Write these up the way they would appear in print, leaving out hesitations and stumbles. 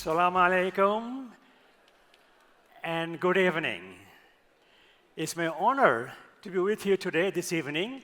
Assalamu alaikum and good evening. It's my honor to be with you today, this evening,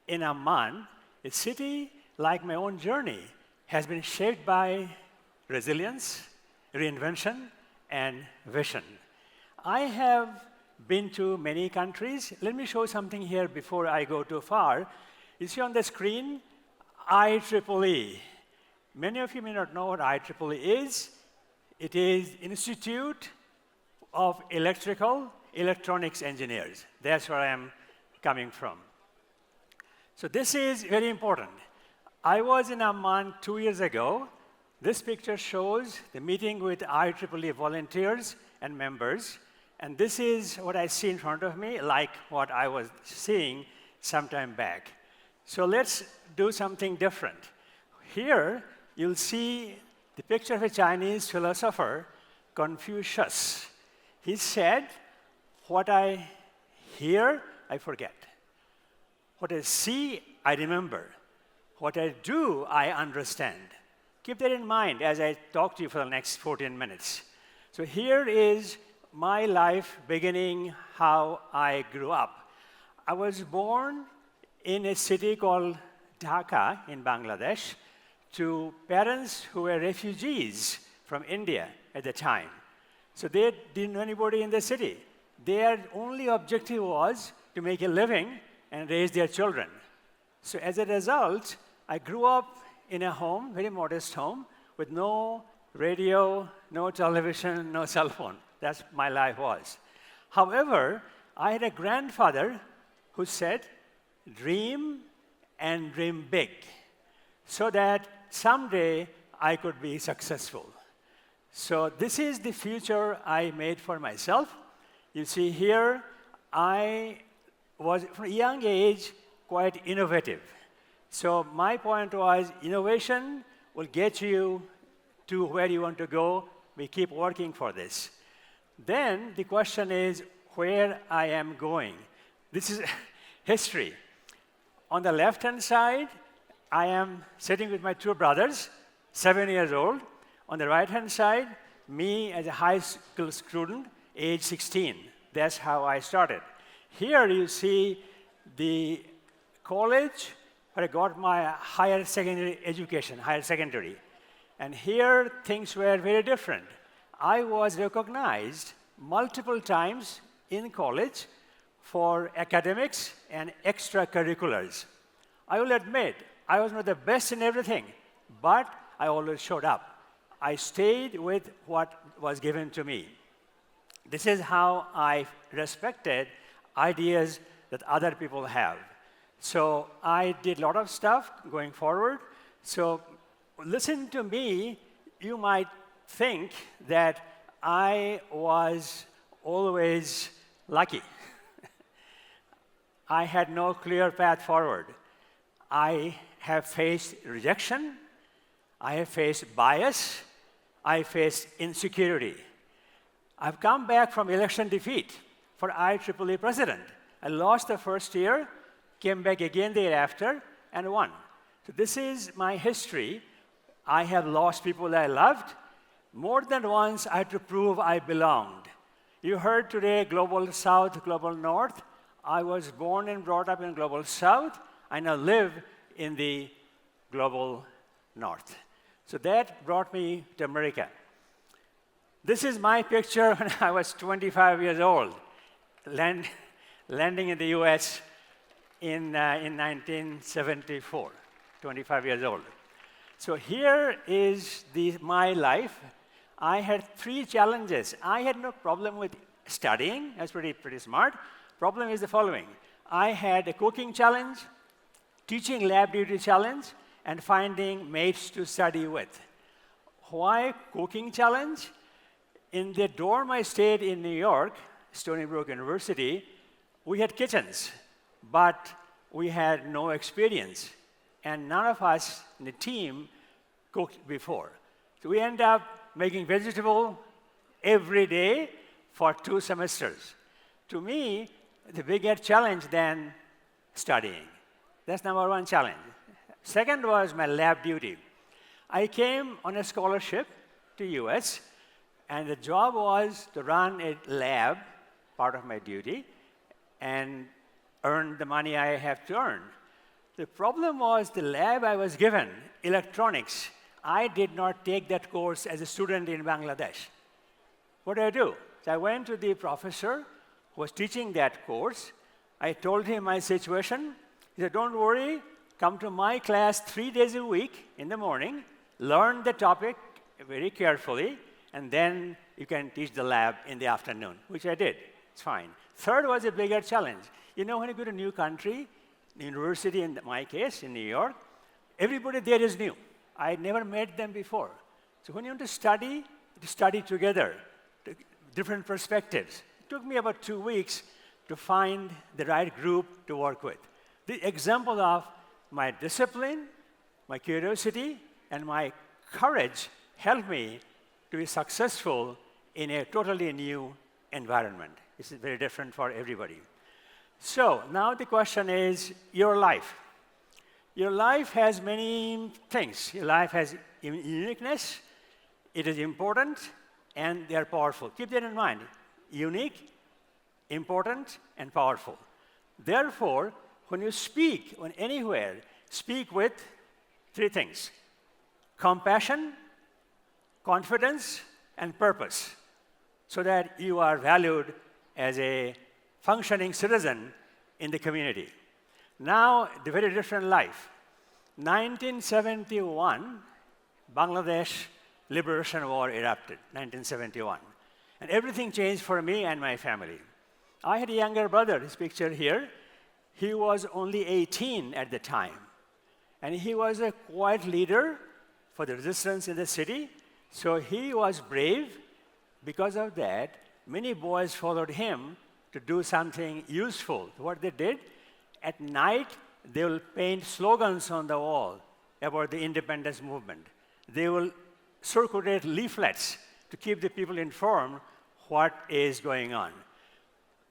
in Amman, a city like my own journey has been shaped by resilience, reinvention, and vision. I have been to many countries. Let me show something here before I go too far. You see on the screen, IEEE. Many of you may not know what IEEE is. It is Institute of Electronics Engineers. That's where I am coming from. So this is very important. I was in Amman 2 years ago. This picture shows the meeting with IEEE volunteers and members. And this is what I see in front of me, like what I was seeing some time back. So let's do something different. Here, you'll see the picture of a Chinese philosopher, Confucius. He said, what I hear, I forget. What I see, I remember. What I do, I understand. Keep that in mind as I talk to you for the next 14 minutes. So here is my life beginning, how I grew up. I was born in a city called Dhaka in Bangladesh to parents who were refugees from India at the time. So they didn't know anybody in the city. Their only objective was to make a living and raise their children. So as a result, I grew up in a home, very modest home, with no radio, no television, no cell phone. That's my life was. However, I had a grandfather who said, dream and dream big, so that someday I could be successful. So this is the future I made for myself. You see here, I was, from a young age, quite innovative. So my point was, innovation will get you to where you want to go. We keep working for this. Then the question is where I am going. This is history. On the left-hand side, I am sitting with my two brothers, 7 years old. On the right-hand side, me as a high school student, age 16. That's how I started. Here you see the college where I got my higher secondary education, higher secondary. And here things were very different. I was recognized multiple times in college for academics and extracurriculars. I will admit, I was not the best in everything, but I always showed up. I stayed with what was given to me. This is how I respected ideas that other people have. So I did a lot of stuff going forward. So listen to me, you might think that I was always lucky. I had no clear path forward. I have faced rejection, I have faced bias, I faced insecurity. I've come back from election defeat for IEEE president. I lost the first year, came back again thereafter, and won. So this is my history. I have lost people I loved. More than once, I had to prove I belonged. You heard today Global South, Global North. I was born and brought up in Global South. I now live in the Global North. So that brought me to America. This is my picture when I was 25 years old, landing in the US in 1974, 25 years old. So here is my life. I had 3 challenges. I had no problem with studying. I was pretty smart. Problem is the following. I had a cooking challenge, teaching lab duty challenge, and finding mates to study with. Why cooking challenge? In the dorm I stayed in New York, Stony Brook University, we had kitchens, but we had no experience. And none of us in the team cooked before. So we end up making vegetable every day for 2 semesters. To me, the bigger challenge than studying. That's number 1 challenge. Second was my lab duty. I came on a scholarship to US, and the job was to run a lab, part of my duty, and earn the money I have to earn. The problem was the lab I was given, electronics, I did not take that course as a student in Bangladesh. What do I do? So I went to the professor who was teaching that course. I told him my situation. He said, don't worry, come to my class 3 days a week in the morning, learn the topic very carefully, and then you can teach the lab in the afternoon, which I did. It's fine. Third was a bigger challenge. You know, when you go to a new country, university in my case, in New York, everybody there is new. I never met them before. So when you want to study together, different perspectives. It took me about 2 weeks to find the right group to work with. The example of my discipline, my curiosity, and my courage helped me to be successful in a totally new environment. It's very different for everybody. So now the question is your life. Your life has many things. Your life has uniqueness, it is important, and they are powerful. Keep that in mind. Unique, important, and powerful. Therefore, when you speak anywhere, speak with 3 things: compassion, confidence, and purpose, so that you are valued as a functioning citizen in the community. Now, the very different life. 1971, Bangladesh Liberation War erupted, 1971. And everything changed for me and my family. I had a younger brother, his picture here. He was only 18 at the time. And he was a quiet leader for the resistance in the city. So he was brave. Because of that, many boys followed him to do something useful. What they did, at night, they will paint slogans on the wall about the independence movement. They will circulate leaflets to keep the people informed what is going on.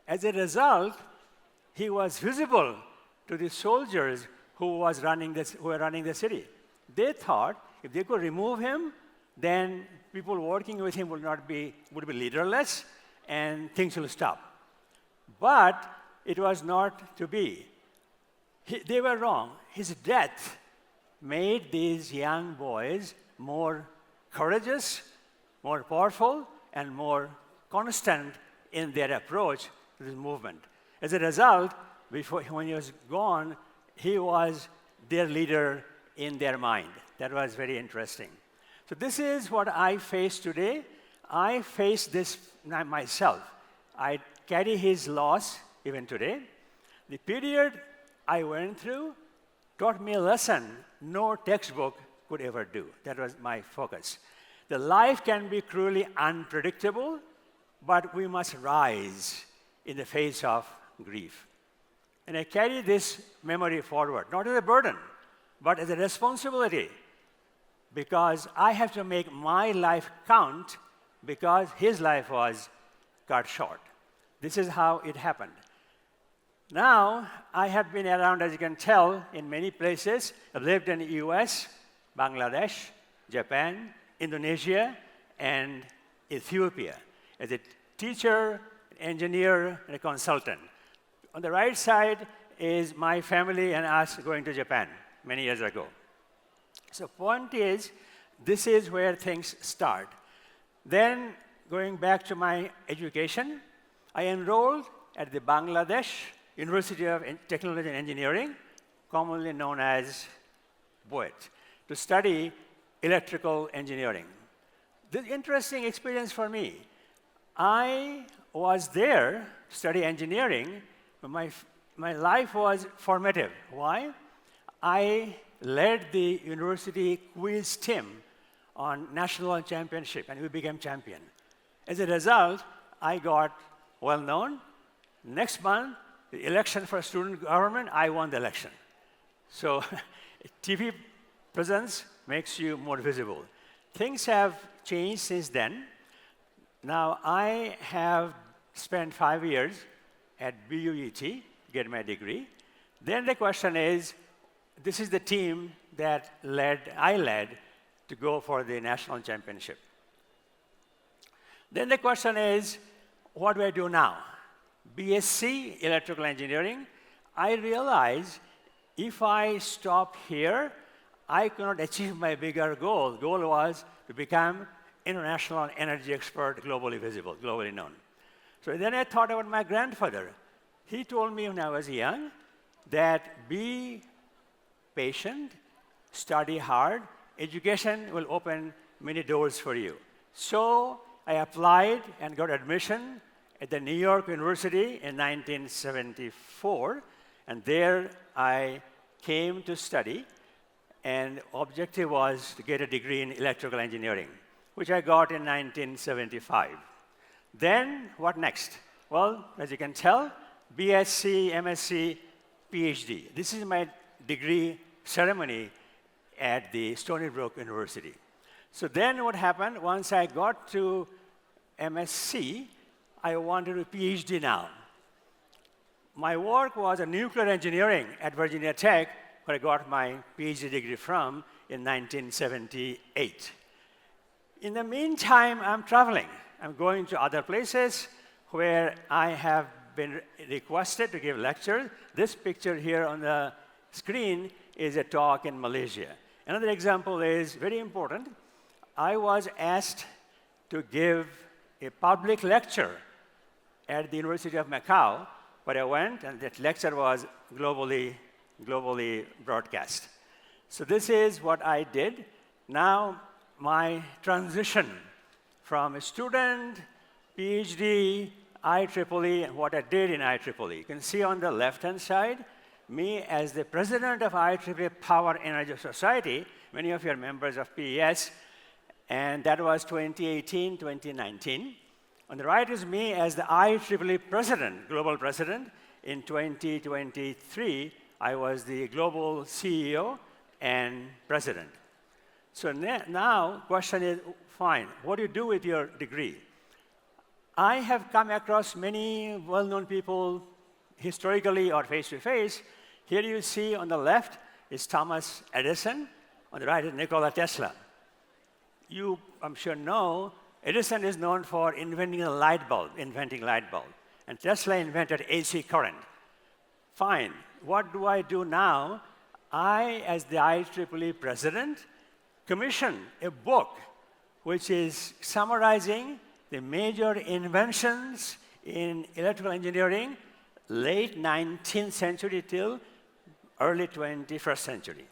As a result, he was visible to the soldiers who were running the city. They thought if they could remove him, then people working with him would be leaderless, and things will stop. But it was not to be. They were wrong. His death made these young boys more courageous, more powerful, and more constant in their approach to this movement. As a result, when he was gone, he was their leader in their mind. That was very interesting. So this is what I face today. I face this myself. I carry his loss even today. The period I went through taught me a lesson no textbook could ever do. That was my focus. The life can be cruelly unpredictable, but we must rise in the face of grief. And I carry this memory forward, not as a burden, but as a responsibility, because I have to make my life count because his life was cut short. This is how it happened. Now, I have been around, as you can tell, in many places. I've lived in the US, Bangladesh, Japan, Indonesia, and Ethiopia as a teacher, engineer, and a consultant. On the right side is my family and us going to Japan many years ago. So point is, this is where things start. Then, going back to my education, I enrolled at the Bangladesh University of Technology and Engineering, commonly known as BUET, to study electrical engineering. This is an interesting experience for me. I was there to study engineering, but my life was formative. Why? I led the university quiz team on national championship, and we became champion. As a result, I got well known. Next month, the election for student government, I won the election. So TV presence makes you more visible. Things have changed since then. Now, I have spent 5 years at BUET to get my degree. Then the question is, this is the team that I led to go for the national championship. Then the question is, what do I do now? BSc Electrical Engineering. I realized if I stop here, I cannot achieve my bigger goal. The goal was to become international energy expert, globally visible, globally known. So then I thought about my grandfather. He told me when I was young that be patient, study hard, education will open many doors for you. So I applied and got admission at the New York University in 1974, and there I came to study, and objective was to get a degree in electrical engineering, which I got in 1975. Then, what next? Well, as you can tell, BSc, MSc, PhD. This is my degree ceremony at the Stony Brook University. So then what happened, once I got to MSc, I wanted a PhD now. My work was in nuclear engineering at Virginia Tech, where I got my PhD degree from in 1978. In the meantime, I'm traveling. I'm going to other places where I have been requested to give lectures. This picture here on the screen is a talk in Malaysia. Another example is very important. I was asked to give a public lecture at the University of Macau, where I went, and that lecture was globally broadcast. So this is what I did. Now, my transition from a student, PhD, IEEE, and what I did in IEEE. You can see on the left-hand side, me as the president of IEEE Power Energy Society. Many of you are members of PES, and that was 2018, 2019. On the right is me as the IEEE president, global president. In 2023, I was the global CEO and president. So now, question is, fine, what do you do with your degree? I have come across many well-known people historically or face-to-face. Here you see on the left is Thomas Edison. On the right is Nikola Tesla. You, I'm sure, know Edison is known for inventing a light bulb, and Tesla invented AC current. Fine, what do I do now? I, as the IEEE president, commissioned a book which is summarizing the major inventions in electrical engineering, late 19th century till early 21st century.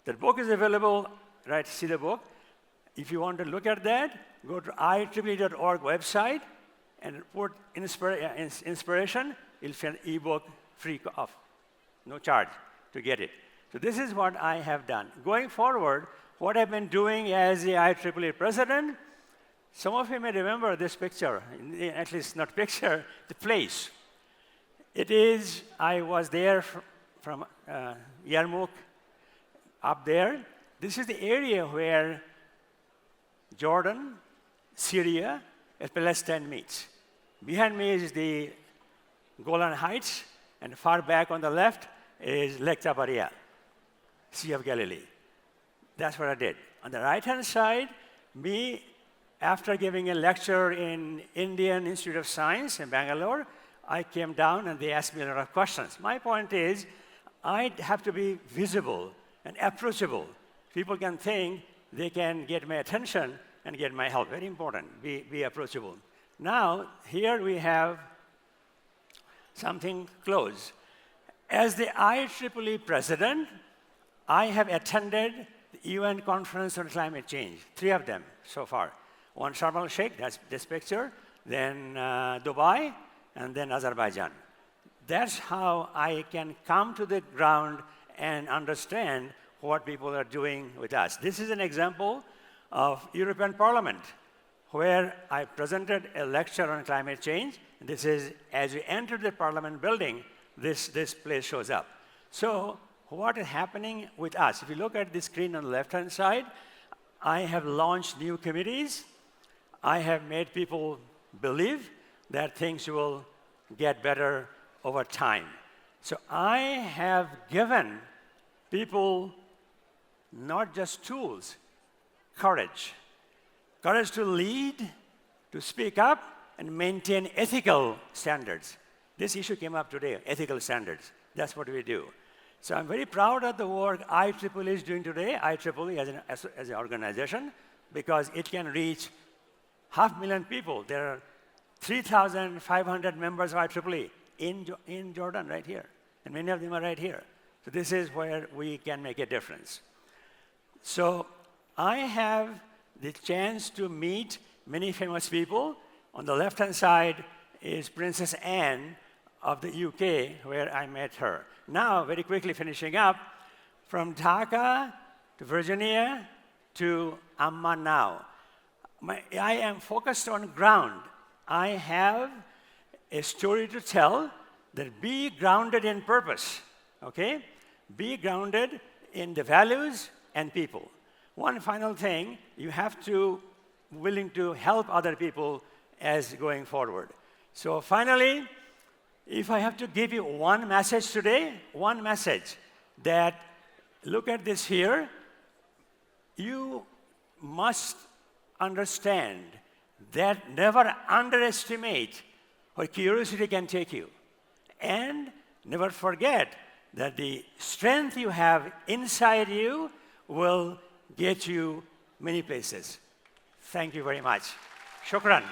The book is available, right, see the book. If you want to look at that, go to IEEE.org website and put inspiration. You'll find an ebook free of no charge to get it. So this is what I have done. Going forward, what I've been doing as the IEEE president, some of you may remember this picture, at least not picture, the place. It is, I was there from Yarmouk up there. This is the area where Jordan, Syria, and Palestine meets. Behind me is the Golan Heights, and far back on the left is Lake Tabaria, Sea of Galilee. That's what I did. On the right-hand side, me, after giving a lecture in Indian Institute of Science in Bangalore, I came down and they asked me a lot of questions. My point is, I have to be visible and approachable. People can think they can get my attention and get my help. Very important, be approachable. Now, here we have something close. As the IEEE president, I have attended the UN Conference on Climate Change, 3 of them so far. One Sharm el-Sheikh, that's this picture, then Dubai, and then Azerbaijan. That's how I can come to the ground and understand what people are doing with us. This is an example of European Parliament, where I presented a lecture on climate change. This is, as you enter the Parliament building, this place shows up. So what is happening with us? If you look at the screen on the left-hand side, I have launched new committees. I have made people believe that things will get better over time. So I have given people not just tools, courage. Courage to lead to speak up and maintain ethical standards. This issue came up today, ethical standards. That's what we do. So I'm very proud of the work IEEE is doing today, IEEE as an organization, because it can reach 500,000 people. There are 3,500 members of IEEE in Jordan right here, and many of them are right here. So this is where we can make a difference. So I have the chance to meet many famous people. On the left-hand side is Princess Anne of the UK, where I met her. Now, very quickly finishing up, from Dhaka to Virginia to Amman now. I am focused on ground. I have a story to tell that be grounded in purpose, okay? Be grounded in the values and people. One final thing, you have to willing to help other people as going forward. So finally, if I have to give you one message today, one message that, look at this here, you must understand that never underestimate where curiosity can take you. And never forget that the strength you have inside you will get you many places. Thank you very much. Shukran.